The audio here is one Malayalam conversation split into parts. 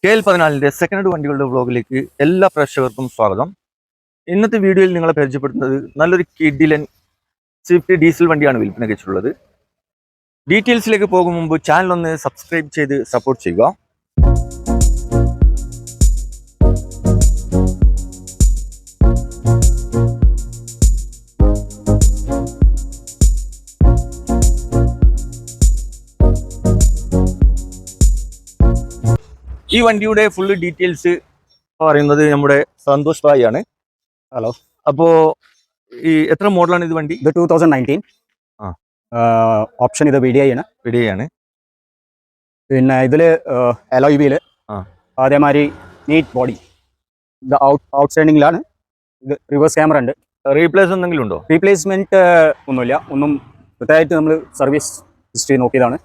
KL14 സെക്കൻഡ് വണ്ടികളുടെ വ്ളോഗിലേക്ക് എല്ലാ പ്രേക്ഷകർക്കും സ്വാഗതം. ഇന്നത്തെ വീഡിയോയിൽ നിങ്ങളെ പരിചയപ്പെടുത്തുന്നത് നല്ലൊരു കിഡിലൻ സ്വിഫ്റ്റ് ഡീസൽ വണ്ടിയാണ് വിൽപ്പനയ്ക്ക് വെച്ചിട്ടുള്ളത്. ഡീറ്റെയിൽസിലേക്ക് പോകും മുമ്പ് ചാനൽ ഒന്ന് സബ്സ്ക്രൈബ് ചെയ്ത് സപ്പോർട്ട് ചെയ്യുക. ഈ വണ്ടിയുടെ ഫുള്ള് ഡീറ്റെയിൽസ് പറയുന്നത് നമ്മുടെ സന്തോഷ് ഭായി ആണ്. ഹലോ. അപ്പോൾ ഈ എത്ര മോഡലാണ് ഇത് വണ്ടി? ഇത് 2019 ഓപ്ഷൻ ഇത് VDI ആണ്. പിന്നെ ഇതിൽ അലോയ് വീല്, അതേമാതിരി നീറ്റ് ബോഡി, ഇത് ഔട്ട്സ്റ്റാൻഡിങ്ങിലാണ്. ഇത് റിവേഴ്സ് ക്യാമറ ഉണ്ട്. റീപ്ലേസ് എന്തെങ്കിലും ഉണ്ടോ? റീപ്ലേസ്മെന്റ് ഒന്നുമില്ല. ഒന്നും പ്രത്യേകമായിട്ട് നമ്മൾ സർവീസ് ഹിസ്റ്ററി നോക്കിയതാണ്.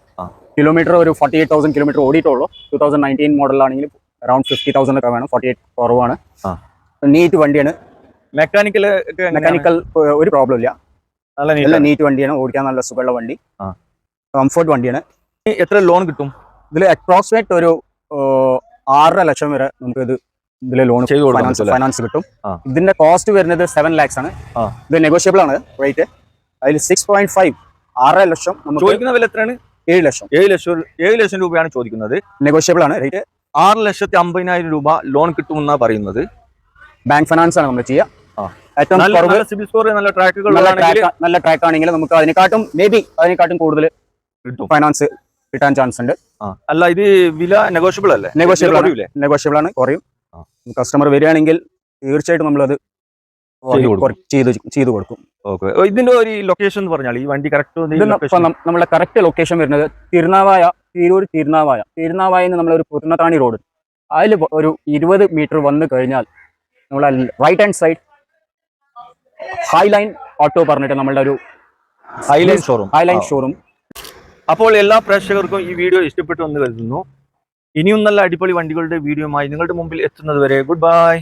കിലോമീറ്റർ ഒരു 48,000 കിലോമീറ്റർ ഓടിയിട്ടുള്ളൂ. 2019 മോഡലാണെങ്കിൽ അറൌണ്ട് 50,000 ഒക്കെ വേണം. 48 കുറവാണ്. നീറ്റ് വണ്ടിയാണ്. മെക്കാനിക്കൽ ഒരു പ്രോബ്ലം ഇല്ല. നല്ല നീറ്റ് വണ്ടിയാണ്. ഓടിക്കാൻ നല്ല സുഖമുള്ള വണ്ടി, കംഫർട്ട് വണ്ടിയാണ്. എത്ര ലോൺ കിട്ടും ഇതിൽ? അപ്രോക്സിമേറ്റ് ഒരു 6.5 ലക്ഷം വരെ നമുക്ക് ഇതിൽ ലോൺ ഫൈനാൻസ് കിട്ടും. ഇതിന്റെ കോസ്റ്റ് വരുന്നത് 7 lakhs ആണ്. ഇത് നെഗോഷ്യബിൾ ആണ് റേറ്റ്. അതിൽ 6.5 6.5 ലക്ഷം ചോദിക്കുന്ന വില എത്രയാണ്? 7 ലക്ഷം. 7 ലക്ഷം രൂപയാണ് ചോദിക്കുന്നത്. നെഗോഷ്യബിൾ ആണ് റേറ്റ്. 6,50,000 രൂപ ലോൺ കിട്ടുമെന്നാണ് പറയുന്നത്. ബാങ്ക് ഫൈനാൻസ് ആണ് നമ്മൾ ചെയ്യുക. സിബിൽ സ്കോർ നല്ല ട്രാക്കുകൾ നല്ല ട്രാക്ക് ആണെങ്കിൽ നമുക്ക് അതിനെക്കാട്ടും കൂടുതൽ ഫൈനാൻസ് കിട്ടാൻ ചാൻസ് ഉണ്ട്. അല്ല, ഇത് വില നെഗോഷ്യബിൾ അല്ലേ? നെഗോഷ്യബിൾ ആണ്, കുറയും. കസ്റ്റമർ വരികയാണെങ്കിൽ തീർച്ചയായിട്ടും നമ്മളത് ചെയ്തു കൊടുക്കും. ഇതിന്റെ ഒരു ലൊക്കേഷൻ എന്ന് പറഞ്ഞാൽ ഈ വണ്ടി കറക്റ്റ് നമ്മുടെ കറക്റ്റ് ലൊക്കേഷൻ വരുന്നത് തിരുനാവായ നമ്മളൊരു പുത്തനത്താണി റോഡ്, അതിൽ ഒരു 20 മീറ്റർ വന്നു കഴിഞ്ഞാൽ നമ്മളെ റൈറ്റ് ഹാൻഡ് സൈഡ് ഹൈലൈൻ ഓട്ടോ പറഞ്ഞിട്ട് നമ്മളുടെ ഒരു ഹൈലൈൻ ഷോറൂം. അപ്പോൾ എല്ലാ പ്രേക്ഷകർക്കും ഈ വീഡിയോ ഇഷ്ടപ്പെട്ടു എന്ന് കരുതുന്നു. ഇനിയും നല്ല അടിപൊളി വണ്ടികളുടെ വീഡിയോയുമായി നിങ്ങളുടെ മുമ്പിൽ എത്തുന്നത് വരെ ഗുഡ് ബൈ.